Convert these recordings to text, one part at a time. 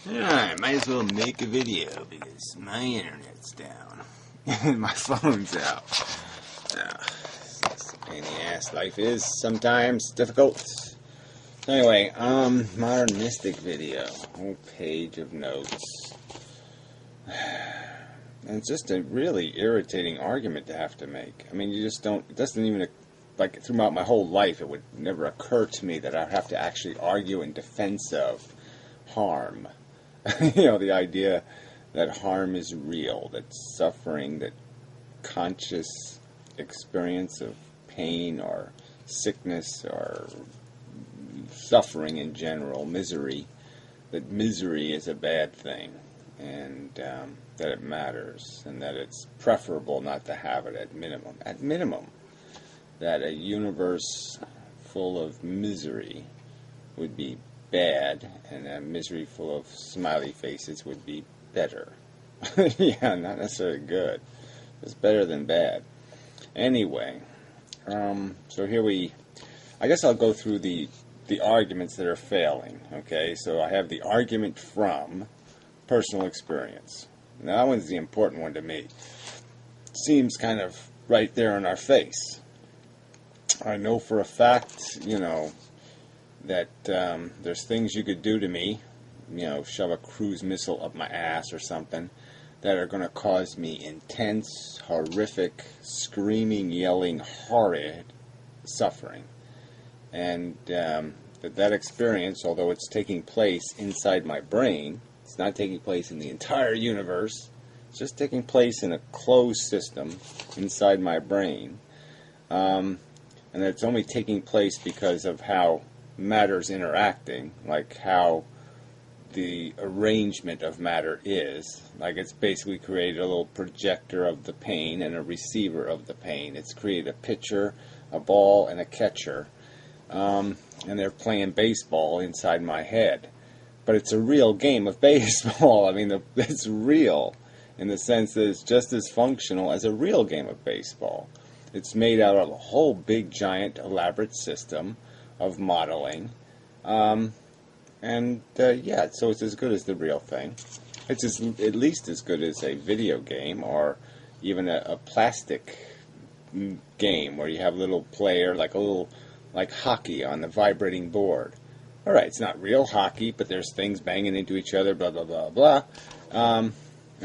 Alright, might as well make a video because my internet's down and my phone's out. It's a pain in the ass. Life is sometimes difficult. So anyway, modernistic video, whole page of notes. And it's just a really irritating argument to have to make. I mean, you just don't, it doesn't even, like throughout my whole life, it would never occur to me that I'd have to actually argue in defense of harm. You know, the idea that harm is real, that suffering, that conscious experience of pain or sickness or suffering in general, misery, that misery is a bad thing, and that it matters, and that it's preferable not to have it at minimum. At minimum, that a universe full of misery would be bad, and a misery full of smiley faces would be better. Yeah, not necessarily good. It's better than bad. Anyway, so here I guess I'll go through the arguments that are failing. Okay, so I have the argument from personal experience. Now that one's the important one to me. Seems kind of right there in our face. I know for a fact, you know, that there's things you could do to me, you know, shove a cruise missile up my ass or something, that are going to cause me intense, horrific, screaming, yelling, horrid suffering. And that experience, although it's taking place inside my brain, it's not taking place in the entire universe, it's just taking place in a closed system inside my brain. And that it's only taking place because of how matter's interacting, like how the arrangement of matter is. Like it's basically created a little projector of the pain and a receiver of the pain. It's created a pitcher, a ball, and a catcher. And they're playing baseball inside my head. But it's a real game of baseball. I mean, it's real in the sense that it's just as functional as a real game of baseball. It's made out of a whole big, giant, elaborate system of modeling. Yeah, so it's as good as the real thing. It's at least as good as a video game or even a plastic game where you have a little player, like hockey on the vibrating board. All right, it's not real hockey, but there's things banging into each other, blah, blah, blah, blah. And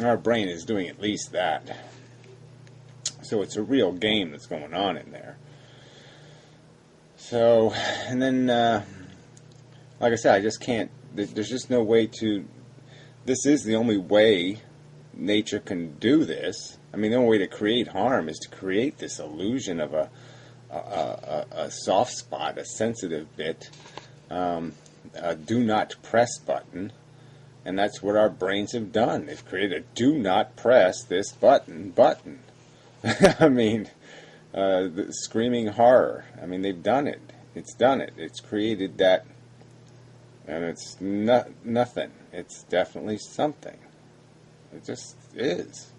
our brain is doing at least that. So it's a real game that's going on in there. So, and then, like I said, I just can't, there's just no way to, this is the only way nature can do this. I mean, the only way to create harm is to create this illusion of a soft spot, a sensitive bit, a do not press button, and that's what our brains have done. They've created a do not press this button. I mean, the screaming horror. I mean, they've done it. It's done it. It's created that, and it's nothing. It's definitely something. It just is.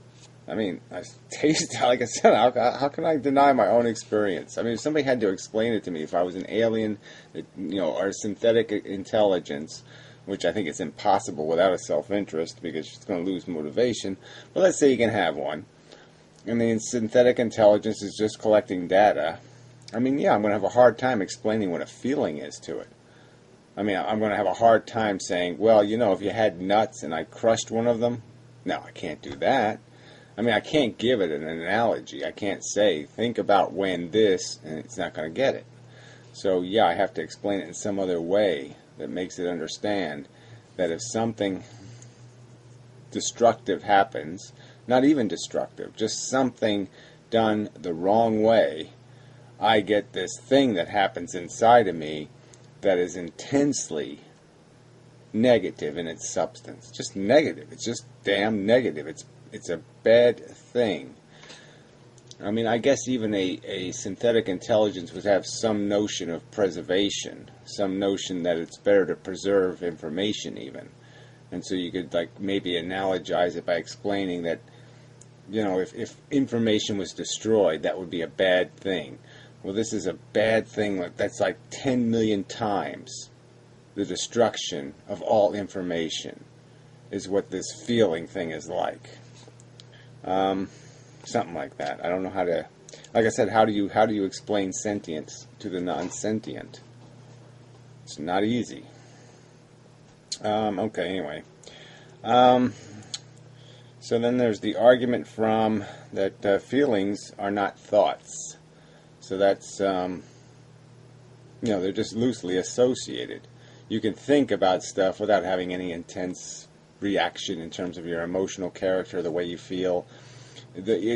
I mean, I taste, like I said, how can I deny my own experience? I mean, if somebody had to explain it to me, if I was an alien, you know, or a synthetic intelligence, which I think is impossible without a self-interest because it's going to lose motivation, but let's say you can have one, and the synthetic intelligence is just collecting data. I mean, yeah, I'm going to have a hard time explaining what a feeling is to it. I mean, I'm going to have a hard time saying, well, you know, if you had nuts and I crushed one of them, no, I can't do that. I mean, I can't give it an analogy. I can't say, think about when this, and it's not going to get it. So, yeah, I have to explain it in some other way that makes it understand that if something destructive happens, not even destructive, just something done the wrong way, I get this thing that happens inside of me that is intensely negative in its substance. Just negative. It's just damn negative. It's a bad thing. I mean, I guess even a synthetic intelligence would have some notion of preservation, some notion that it's better to preserve information even. And so you could like maybe analogize it by explaining that, you know, if information was destroyed, that would be a bad thing. Well, this is a bad thing that's like 10 million times the destruction of all information. is what this feeling thing is like. Something like that. I don't know how to. Like I said, how do you explain sentience to the non-sentient? It's not easy. Okay. Anyway. So then there's the argument from that feelings are not thoughts. So that's they're just loosely associated. You can think about stuff without having any intense reaction in terms of your emotional character, the way you feel.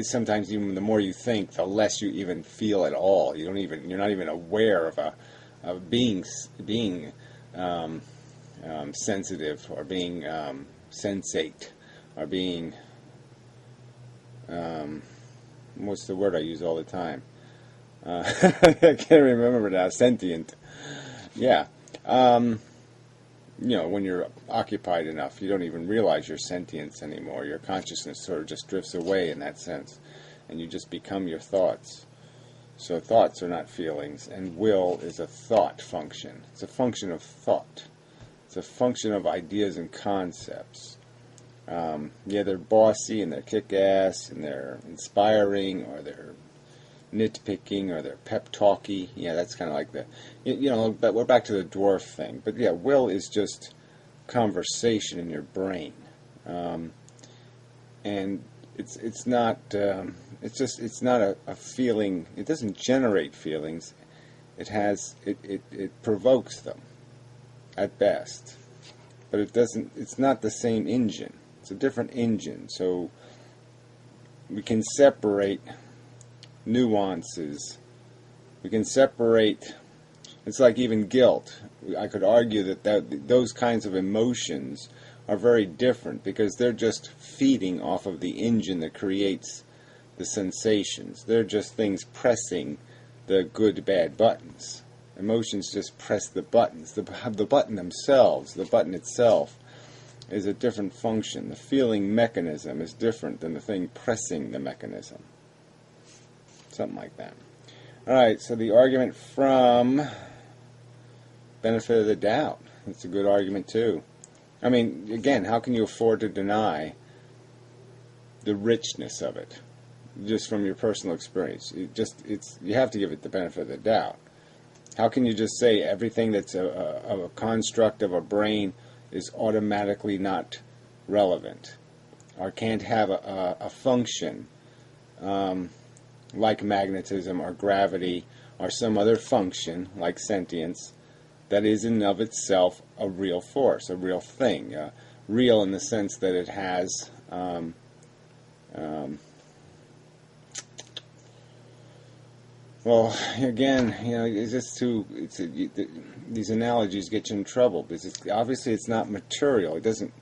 Sometimes even the more you think, the less you even feel at all. You're not even aware of being sensitive or being sensate or being what's the word I use all the time? I can't remember now. Sentient. Yeah. When you're occupied enough, you don't even realize your sentience anymore. Your consciousness sort of just drifts away in that sense, and you just become your thoughts. So thoughts are not feelings, and will is a thought function. It's a function of thought. It's a function of ideas and concepts. They're bossy, and they're kick-ass, and they're inspiring, or they're nitpicking, or they're pep-talky. Yeah, that's kind of like but we're back to the dwarf thing. But yeah, will is just conversation in your brain, and it's not a feeling. It doesn't generate feelings. It provokes them at best, but it doesn't. It's not the same engine. It's a different engine. So we can separate nuances. We can separate. It's like even guilt. I could argue that those kinds of emotions are very different because they're just feeding off of the engine that creates the sensations. They're just things pressing the good, bad buttons. Emotions just press the buttons. The button themselves, the button itself, is a different function. The feeling mechanism is different than the thing pressing the mechanism. Something like that. Alright, so the argument from benefit of the doubt. That's a good argument too. I mean, again, how can you afford to deny the richness of it just from your personal experience? You have to give it the benefit of the doubt. How can you just say everything that's a construct of a brain is automatically not relevant or can't have a function like magnetism or gravity or some other function like sentience that is in and of itself a real force, a real thing, real in the sense that it has well, again, it's just these analogies get you in trouble because obviously it's not material. It doesn't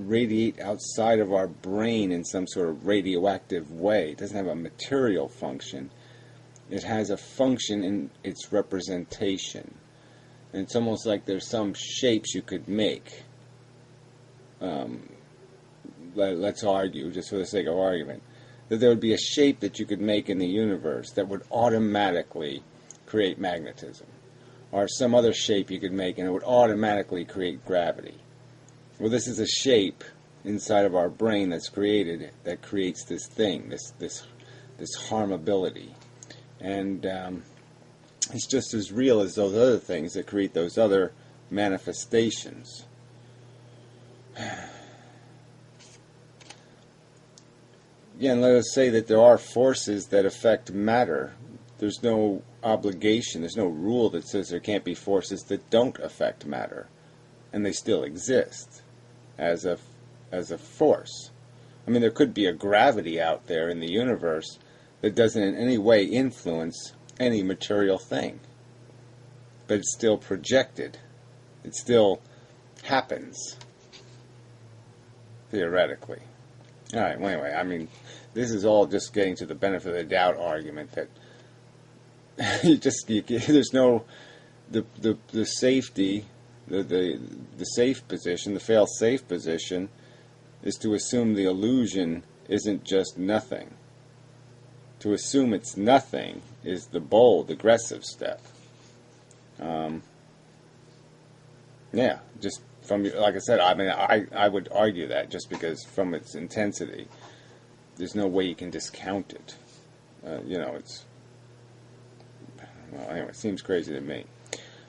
radiate outside of our brain in some sort of radioactive way. It doesn't have a material function. It has a function in its representation. And it's almost like there's some shapes you could make. Let's argue, just for the sake of argument, that there would be a shape that you could make in the universe that would automatically create magnetism. Or some other shape you could make and it would automatically create gravity. Well, this is a shape inside of our brain that's created that creates this thing, this harmability. And it's just as real as those other things that create those other manifestations. Again, let us say that there are forces that affect matter. There's no obligation, there's no rule that says there can't be forces that don't affect matter. And they still exist as a force. I mean, there could be a gravity out there in the universe that doesn't in any way influence any material thing. But it's still projected. It still happens. Theoretically. Alright, well, anyway, I mean, this is all just getting to the benefit of the doubt argument that there's no, the safety, the safe position, the fail-safe position is to assume the illusion isn't just nothing. To assume it's nothing is the bold, aggressive step. Just from, like I said, I mean, I would argue that just because from its intensity, there's no way you can discount it. You know, it's, well, anyway, it seems crazy to me.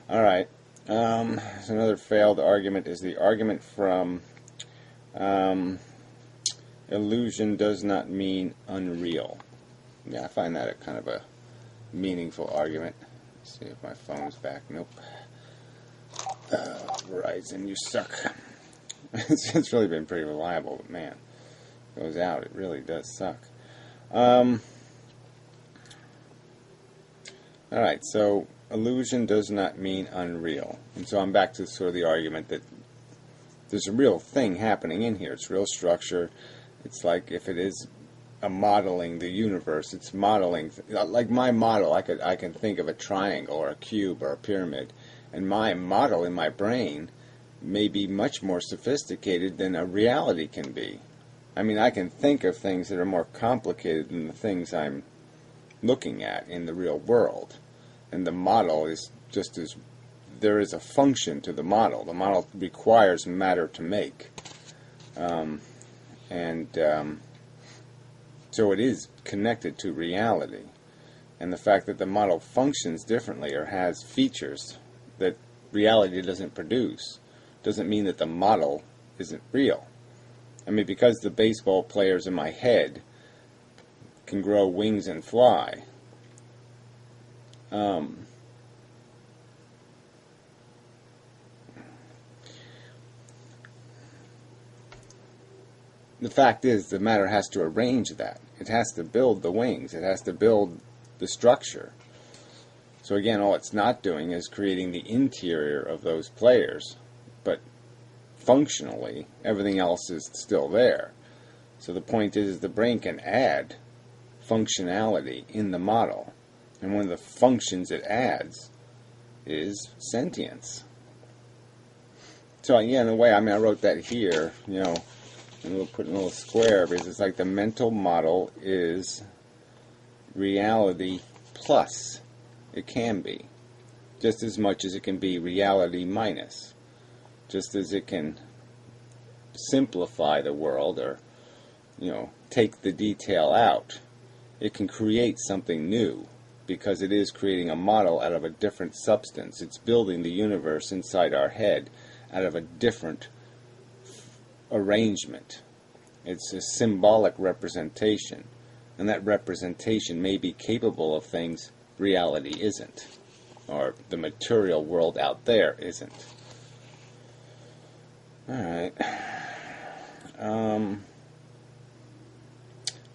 All right. So another failed argument is the argument from illusion does not mean unreal. Yeah, I find that a kind of a meaningful argument. Let's see if my phone's back. Nope. Verizon, you suck. It's really been pretty reliable, but man, it goes out. It really does suck. Alright, so illusion does not mean unreal. And so I'm back to sort of the argument that there's a real thing happening in here. It's real structure. It's like if it is a modeling the universe, it's modeling, like my model, I can think of a triangle or a cube or a pyramid, and my model in my brain may be much more sophisticated than a reality can be. I mean, I can think of things that are more complicated than the things I'm looking at in the real world. And the model is just as, there is a function to the model. The model requires matter to make. So it is connected to reality. And the fact that the model functions differently or has features that reality doesn't produce doesn't mean that the model isn't real. I mean, because the baseball players in my head can grow wings and fly, the fact is the matter has to arrange that. It has to build the wings. It has to build the structure. So again, all it's not doing is creating the interior of those players, but functionally, everything else is still there. So the point is the brain can add functionality in the model. And one of the functions it adds is sentience. So yeah, in a way, I mean, I wrote that here, you know, and we'll put in a little square because it's like the mental model is reality plus. It can be. Just as much as it can be reality minus. Just as it can simplify the world or, you know, take the detail out. It can create something new because it is creating a model out of a different substance. It's building the universe inside our head out of a different arrangement. It's a symbolic representation, and that representation may be capable of things reality isn't, or the material world out there isn't. Alright.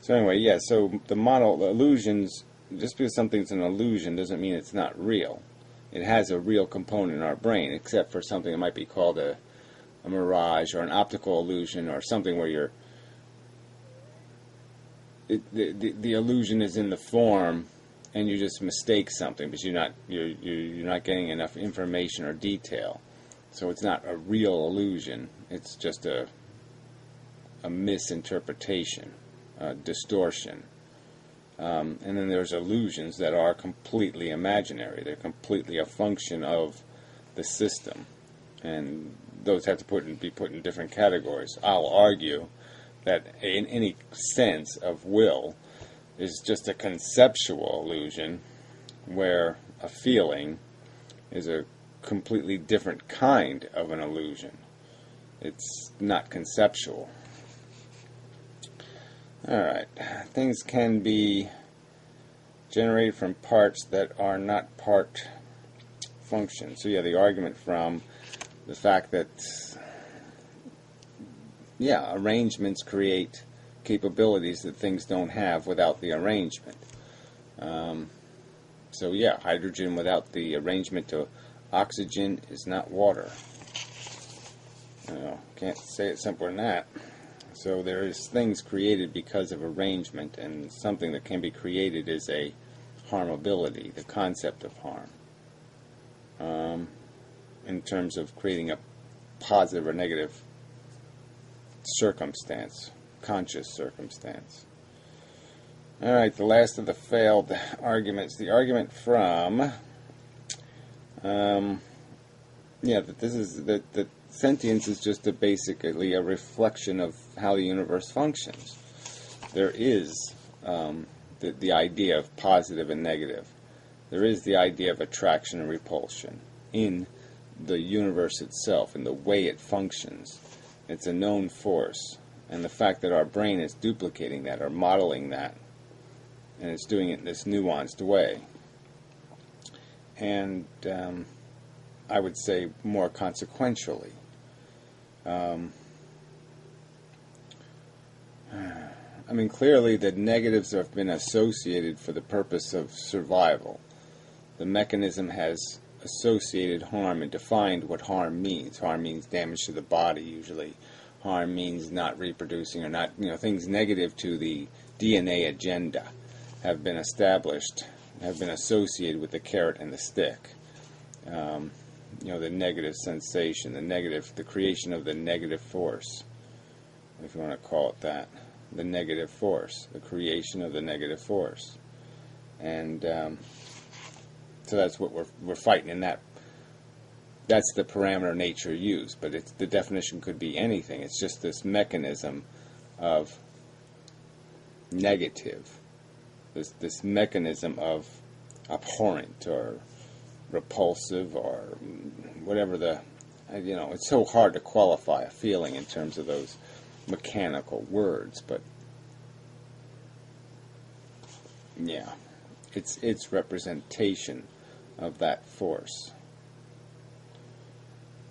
So anyway, yeah, so the model, the illusions, just because something's an illusion doesn't mean it's not real. It has a real component in our brain, except for something that might be called a mirage or an optical illusion or something where the illusion is in the form and you just mistake something because you're not getting enough information or detail. So it's not a real illusion. It's just a misinterpretation, a distortion. And then there's illusions that are completely imaginary. They're completely a function of the system. And those have to be put in different categories. I'll argue that in any sense of will is just a conceptual illusion where a feeling is a completely different kind of an illusion. It's not conceptual. Alright, things can be generated from parts that are not part function. So yeah, the argument from the fact that, yeah, arrangements create capabilities that things don't have without the arrangement. So yeah, hydrogen without the arrangement to oxygen is not water. Can't say it simpler than that. So there is things created because of arrangement, and something that can be created is a harmability, the concept of harm. In terms of creating a positive or negative circumstance, conscious circumstance. Alright, the last of the failed arguments. The argument from, that this is, that sentience is just basically a reflection of how the universe functions. There is the idea of positive and negative. There is the idea of attraction and repulsion in the universe itself, in the way it functions. It's a known force. And the fact that our brain is duplicating that or modeling that, and it's doing it in this nuanced way. And I would say more consequentially. I mean, clearly the negatives have been associated for the purpose of survival. The mechanism has associated harm and defined what harm means. Harm means damage to the body, usually. Harm means not reproducing or not, things negative to the DNA agenda have been established, have been associated with the carrot and the stick. The negative sensation, the creation of the negative force, if you want to call it that. The negative force, the creation of the negative force. And so that's what we're fighting in that. That's the parameter nature used, but the definition could be anything. It's just this mechanism of negative, this mechanism of abhorrent or repulsive or whatever it's so hard to qualify a feeling in terms of those mechanical words, but yeah, it's representation of that force.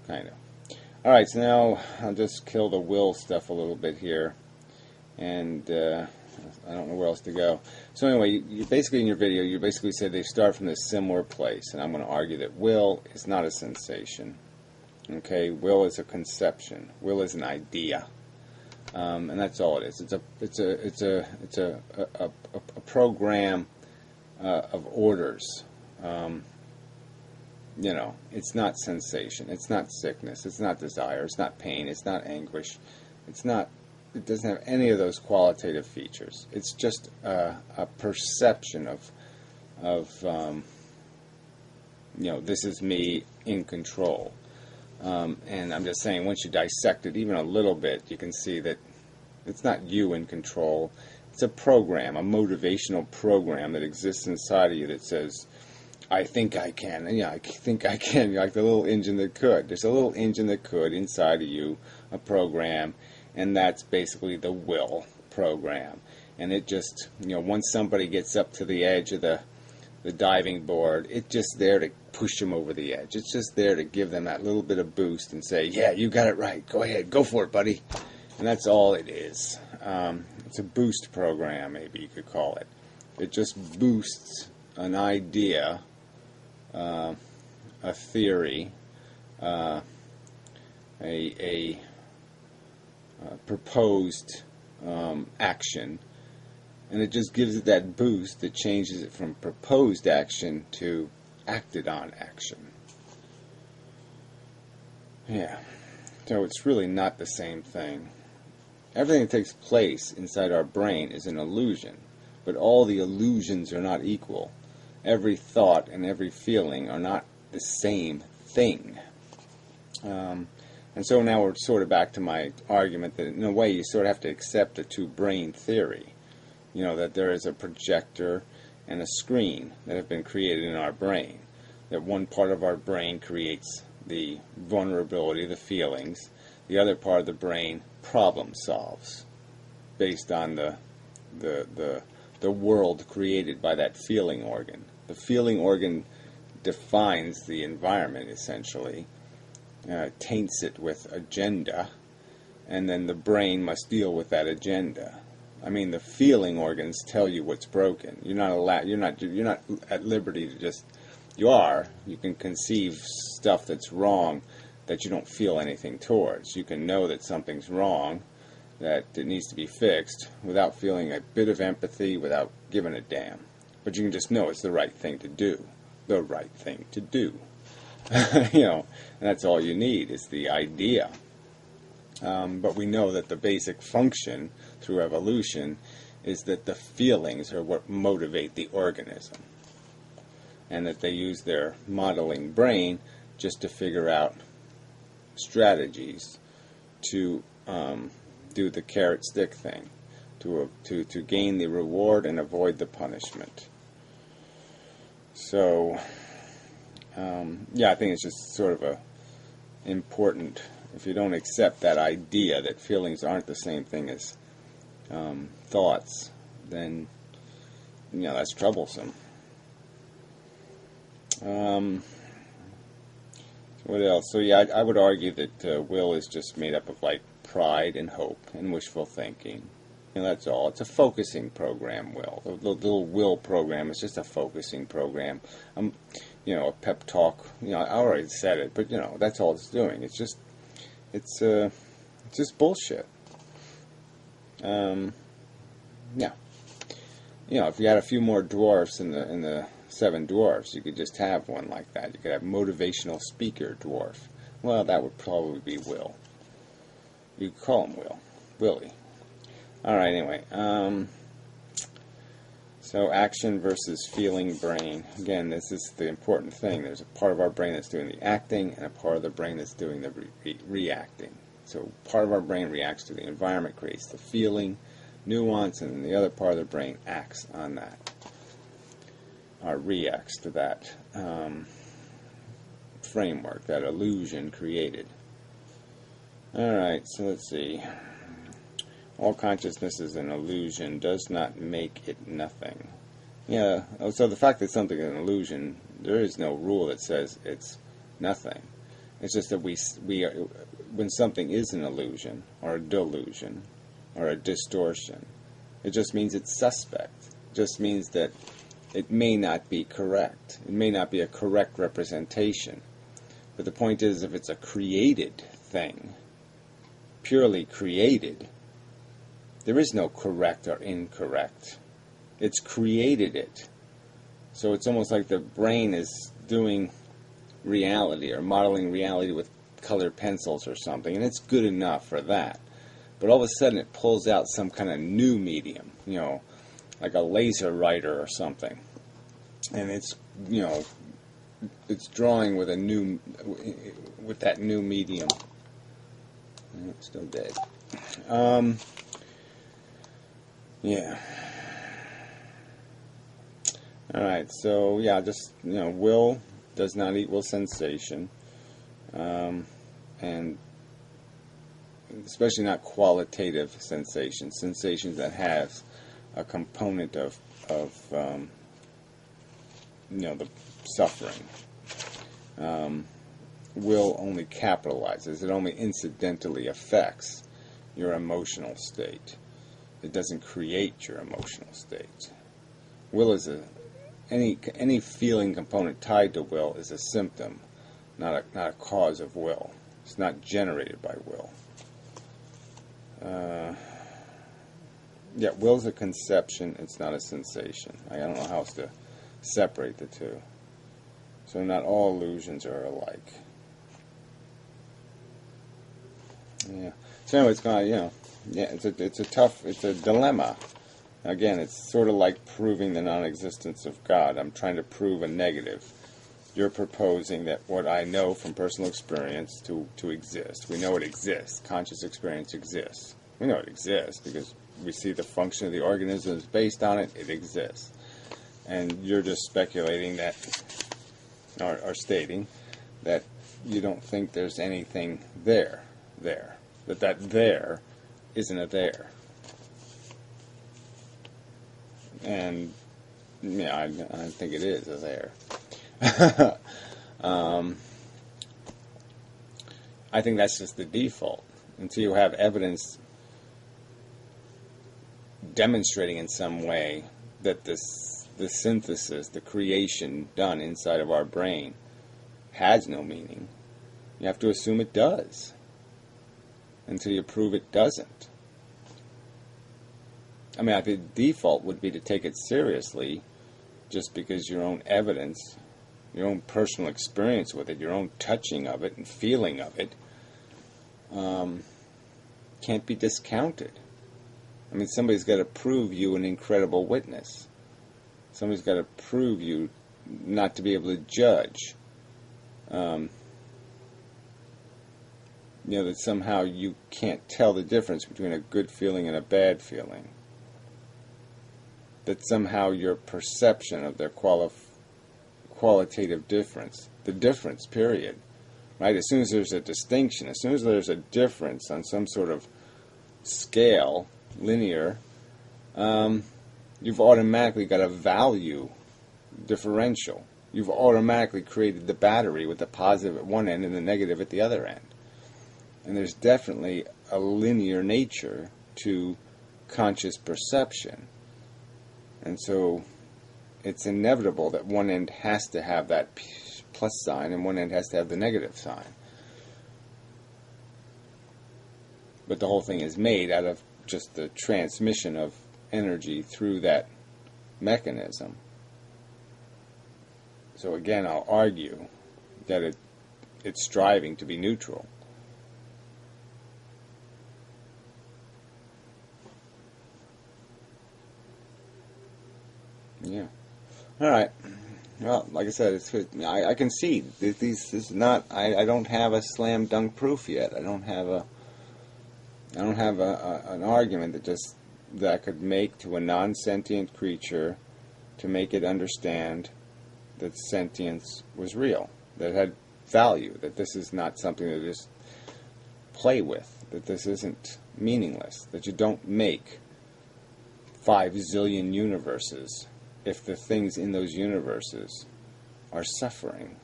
Kind of. Alright, so now I'll just kill the will stuff a little bit here. And I don't know where else to go. So anyway, you basically in your video, you basically said they start from this similar place. And I'm going to argue that will is not a sensation. Okay, will is a conception. Will is an idea. And that's all it is. It's a program of orders. It's not sensation, it's not sickness, it's not desire, it's not pain, it's not anguish, it doesn't have any of those qualitative features. It's just a perception of this is me in control. And I'm just saying, once you dissect it even a little bit, you can see that it's not you in control. It's a program, a motivational program that exists inside of you that says, I think I can. And I think I can. You're like the little engine that could. There's a little engine that could inside of you, a program, and that's basically the will program. And it just, once somebody gets up to the edge of the diving board, it's just there to push them over the edge. It's just there to give them that little bit of boost and say, yeah, you got it right. Go ahead. Go for it, buddy. And that's all it is. It's a boost program, maybe you could call it. It just boosts an idea, a theory, a proposed action, and it just gives it that boost that changes it from proposed action to acted on action. Yeah, so it's really not the same thing. Everything that takes place inside our brain is an illusion, but all the illusions are not equal. Every thought and every feeling are not the same thing. And so now we're sort of back to my argument that in a way you sort of have to accept the two-brain theory. That there is a projector and a screen that have been created in our brain. That one part of our brain creates the vulnerability, the feelings. The other part of the brain problem solves based on the world created by that feeling organ. The feeling organ defines the environment, essentially, taints it with agenda, and then the brain must deal with that agenda. I mean, the feeling organs tell you what's broken. You're not at liberty to just. You can conceive stuff that's wrong that you don't feel anything towards. You can know that something's wrong, that it needs to be fixed, without feeling a bit of empathy, without giving a damn. But you can just know it's the right thing to do. The right thing to do. And that's all you need is the idea. But we know that the basic function through evolution is that the feelings are what motivate the organism. And that they use their modeling brain just to figure out strategies to do the carrot stick thing, to gain the reward and avoid the punishment. So yeah, I think it's just sort of a important. If you don't accept that idea that feelings aren't the same thing as thoughts, then that's troublesome. What else? So yeah, I would argue that will is just made up of like pride and hope and wishful thinking. That's all. It's a focusing program, will. The little will program is just a focusing program. A pep talk. I already said it, but that's all it's doing. It's just bullshit. Yeah. If you had a few more dwarfs in the 7 dwarfs, you could just have one like that. You could have motivational speaker dwarf. Well, that would probably be Will. You could call him Willie. All right. Anyway, so action versus feeling brain. Again, this is the important thing. There's a part of our brain that's doing the acting, and a part of the brain that's doing the reacting. So part of our brain reacts to the environment, creates the feeling, nuance, and the other part of the brain acts on that, or reacts to that framework, that illusion created. Alright, so let's see. All consciousness is an illusion, does not make it nothing. Yeah, so the fact that something is an illusion, there is no rule that says it's nothing. It's just that when something is an illusion, or a delusion, or a distortion, it just means it's suspect. It just means that it may not be correct. It may not be a correct representation. But the point is, if it's a created thing, purely created, there is no correct or incorrect. It's created it. So it's almost like the brain is doing reality or modeling reality with colored pencils or something, and it's good enough for that. But all of a sudden it pulls out some kind of new medium, like a laser writer or something. And it's, it's drawing with that new medium. It's still dead. Yeah. Alright, so yeah, just, will does not equal sensation. And especially not qualitative sensations that have a component of the suffering. Will only capitalizes. It only incidentally affects your emotional state. It doesn't create your emotional state. Will is any feeling component tied to will is a symptom, not a cause of will. It's not generated by will. Yeah, will's a conception, it's not a sensation. I don't know how else to separate the two. So not all illusions are alike. Yeah. So anyway, it's kind of, it's a dilemma. Again, it's sort of like proving the non-existence of God. I'm trying to prove a negative. You're proposing that what I know from personal experience to exist. We know it exists. Conscious experience exists. We know it exists because we see the function of the organisms based on it. It exists. And you're just speculating that, or stating that you don't think there's anything there. That there isn't a there. And yeah, I think it is a there. I think that's just the default. Until you have evidence demonstrating in some way that the synthesis, the creation done inside of our brain has no meaning, you have to assume it does. Until you prove it doesn't. I mean, the default would be to take it seriously just because your own evidence, your own personal experience with it, your own touching of it and feeling of it can't be discounted. I mean, somebody's got to prove you an incredible witness. Somebody's got to prove you not to be able to judge. that somehow you can't tell the difference between a good feeling and a bad feeling. That somehow your perception of their qualitative difference, the difference, period, right? As soon as there's a distinction, as soon as there's a difference on some sort of scale, linear, you've automatically got a value differential. You've automatically created the battery with the positive at one end and the negative at the other end. And there's definitely a linear nature to conscious perception. And so it's inevitable that one end has to have that plus sign and one end has to have the negative sign. But the whole thing is made out of just the transmission of energy through that mechanism. So again, I'll argue that it's striving to be neutral. Yeah. All right. Well, like I said, it's good. I concede. This is not. I don't have a slam dunk proof yet. I don't have an argument that I could make to a non-sentient creature to make it understand that sentience was real, that it had value, that this is not something to just play with, that this isn't meaningless, that you don't make 5 zillion universes if the things in those universes are suffering.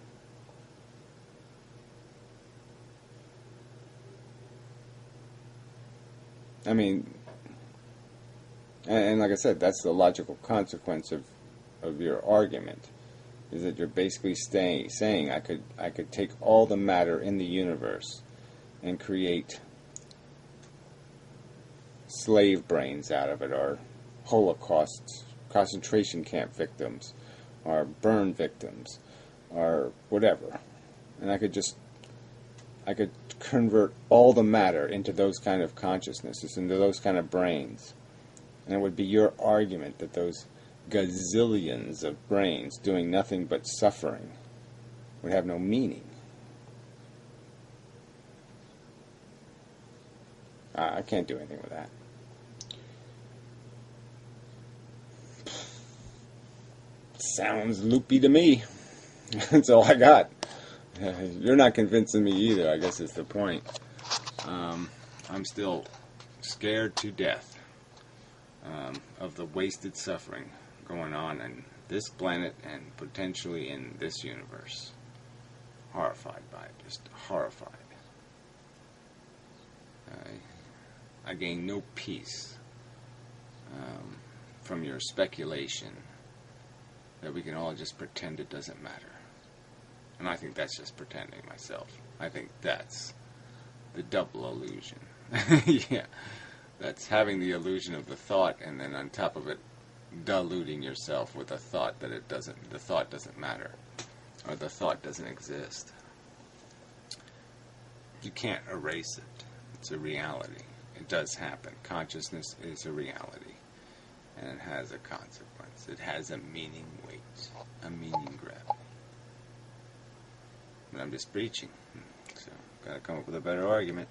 I mean, and like I said, that's the logical consequence of your argument, is that you're basically saying I could take all the matter in the universe and create slave brains out of it, or Holocaust concentration camp victims, or burn victims, or whatever. And I could convert all the matter into those kind of consciousnesses, into those kind of brains. And it would be your argument that those gazillions of brains doing nothing but suffering would have no meaning. I can't do anything with that. Sounds loopy to me. That's all I got. You're not convincing me either, I guess is the point. I'm still scared to death of the wasted suffering going on in this planet and potentially in this universe. Horrified by it, just horrified. I gain no peace from your speculation that we can all just pretend it doesn't matter. And I think that's just pretending myself. I think that's the double illusion. Yeah, that's having the illusion of the thought, and then on top of it, diluting yourself with a thought that the thought doesn't matter, or the thought doesn't exist. You can't erase it. It's a reality. It does happen. Consciousness is a reality, and it has a consequence. It has a meaning weight, a meaning gravity. But I'm just preaching, so gotta come up with a better argument.